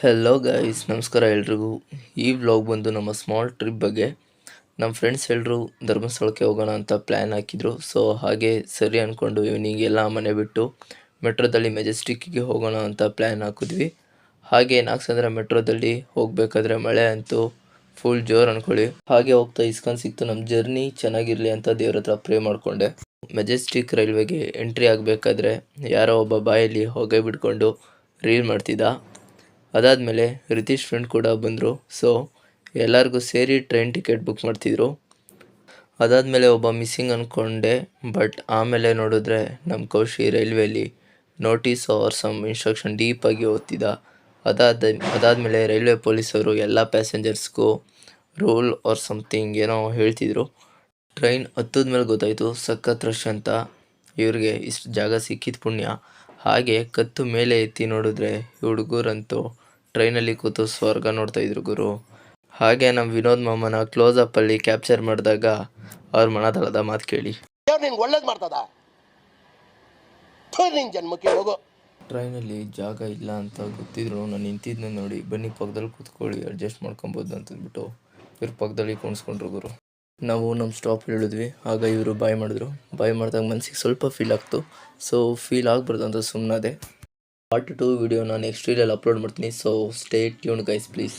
Hello guys, ನಮಸ್ಕಾರ ಎಲ್ರಿಗೂ. ಈ ವ್ಲಾಗ್ ಬಂದು ನಮ್ಮ ಸ್ಮಾಲ್ ಟ್ರಿಪ್ ಬಗ್ಗೆ. ನಮ್ಮ ಫ್ರೆಂಡ್ಸ್ ಎಲ್ಲರೂ ಧರ್ಮಸ್ಥಳಕ್ಕೆ ಹೋಗೋಣ ಅಂತ ಪ್ಲ್ಯಾನ್ ಹಾಕಿದ್ರು. ಸೊ ಹಾಗೆ ಸರಿ ಅಂದ್ಕೊಂಡು ಈವ್ನಿಂಗ್ ಎಲ್ಲ ಮನೆ ಬಿಟ್ಟು ಮೆಟ್ರೋದಲ್ಲಿ ಮೆಜೆಸ್ಟಿಕ್ಕಿಗೆ ಹೋಗೋಣ ಅಂತ ಪ್ಲ್ಯಾನ್ ಹಾಕಿದ್ವಿ. ಹಾಗೆ ನಾಗಸಂದ್ರ ಮೆಟ್ರೋದಲ್ಲಿ ಹೋಗಬೇಕಾದ್ರೆ ಮಳೆ ಅಂತೂ ಫುಲ್ ಜೋರು ಅಂದ್ಕೊಳ್ಳಿ. ಹಾಗೆ ಹೋಗ್ತಾ ಇಸ್ಕೊಂಡು ಸಿಕ್ತು. ನಮ್ಮ ಜರ್ನಿ ಚೆನ್ನಾಗಿರಲಿ ಅಂತ ದೇವ್ರ ಹತ್ರ ಪ್ರೇ ಮಾಡಿಕೊಂಡೆ. ಮೆಜೆಸ್ಟಿಕ್ ರೈಲ್ವೆಗೆ ಎಂಟ್ರಿ ಆಗಬೇಕಾದ್ರೆ ಯಾರೋ ಒಬ್ಬ ಬಾಯಲ್ಲಿ ಹೊಗೆ ಬಿಟ್ಕೊಂಡು ರೀಲ್ ಮಾಡ್ತಿದ್ದ. ಅದಾದಮೇಲೆ ರಿತೀಶ್ ಫ್ರೆಂಡ್ ಕೂಡ ಬಂದರು. ಸೊ ಎಲ್ಲರಿಗೂ ಸೇರಿ ಟ್ರೈನ್ ಟಿಕೆಟ್ ಬುಕ್ ಮಾಡ್ತಿದ್ರು. ಅದಾದಮೇಲೆ ಒಬ್ಬ ಮಿಸ್ಸಿಂಗ್ ಅಂದ್ಕೊಂಡೆ, ಬಟ್ ಆಮೇಲೆ ನೋಡಿದ್ರೆ ನಮ್ಮ ಕೌಶಿ ರೈಲ್ವೆಯಲ್ಲಿ ನೋಟಿಸ್ ಆರ್ ಸಮ್ ಇನ್ಸ್ಟ್ರಕ್ಷನ್ ಡೀಪಾಗಿ ಓದ್ತಿದ್ದ. ಅದಾದಮೇಲೆ ರೈಲ್ವೆ ಪೊಲೀಸವರು ಎಲ್ಲ ಪ್ಯಾಸೆಂಜರ್ಸ್ಗೂ ರೂಲ್ ಆರ್ ಸಮಥಿಂಗ್ ಏನೋ ಹೇಳ್ತಿದ್ರು. ಟ್ರೈನ್ ಹತ್ತದ್ಮೇಲೆ ಗೊತ್ತಾಯಿತು ಸಖತ್ ರಶ್ ಅಂತ. ಇವ್ರಿಗೆ ಇಷ್ಟು ಜಾಗ ಸಿಕ್ಕಿದ ಪುಣ್ಯ. ಹಾಗೆ ಕತ್ತು ಮೇಲೆ ಎತ್ತಿ ನೋಡಿದ್ರೆ ಹುಡುಗರಂತೂ ಟ್ರೈನಲ್ಲಿ ಕೂತು ಸ್ವರ್ಗ ನೋಡ್ತಾ ಇದ್ರು ಗುರು. ಹಾಗೆ ನಮ್ಮ ವಿನೋದ್ ಮಾಮನ ಕ್ಲೋಸಪ್ಪಲ್ಲಿ ಕ್ಯಾಪ್ಚರ್ ಮಾಡಿದಾಗ ಅವ್ರ ಮನದಳದ ಮಾತು ಕೇಳಿ. ಟ್ರೈನಲ್ಲಿ ಜಾಗ ಇಲ್ಲ ಅಂತ ಗೊತ್ತಿದ್ರು ನಾನು ನಿಂತಿದ್ನ ನೋಡಿ, ಬನ್ನಿ ಪಕ್ಕದಲ್ಲಿ ಕೂತ್ಕೊಳ್ಳಿ, ಅಡ್ಜಸ್ಟ್ ಮಾಡ್ಕೊಬೋದು ಅಂತಂದ್ಬಿಟ್ಟು ಇವ್ರ ಪಕ್ಕದಲ್ಲಿ ಕುಣಿಸ್ಕೊಂಡ್ರು ಗುರು. ನಾವು ನಮ್ಮ ಸ್ಟಾಪ್ ಹೇಳಿದ್ವಿ. ಆಗ ಇವರು ಬಾಯ್ ಮಾಡಿದ್ರು. ಬಾಯ್ ಮಾಡಿದಾಗ ಮನಸ್ಸಿಗೆ ಸ್ವಲ್ಪ ಫೀಲ್ ಆಗ್ತು. ಸೊ ಫೀಲ್ ಆಗಬಾರ್ದು ಅಂತ ಸುಮ್ಮನಾದೆ. ಪಾರ್ಟ್ 2 ವಿಡಿಯೋನ ನೆಕ್ಸ್ಟ್ ರೀಲಲ್ಲಿ ಅಪ್ಲೋಡ್ ಮಾಡ್ತೀನಿ. So stay tuned guys please.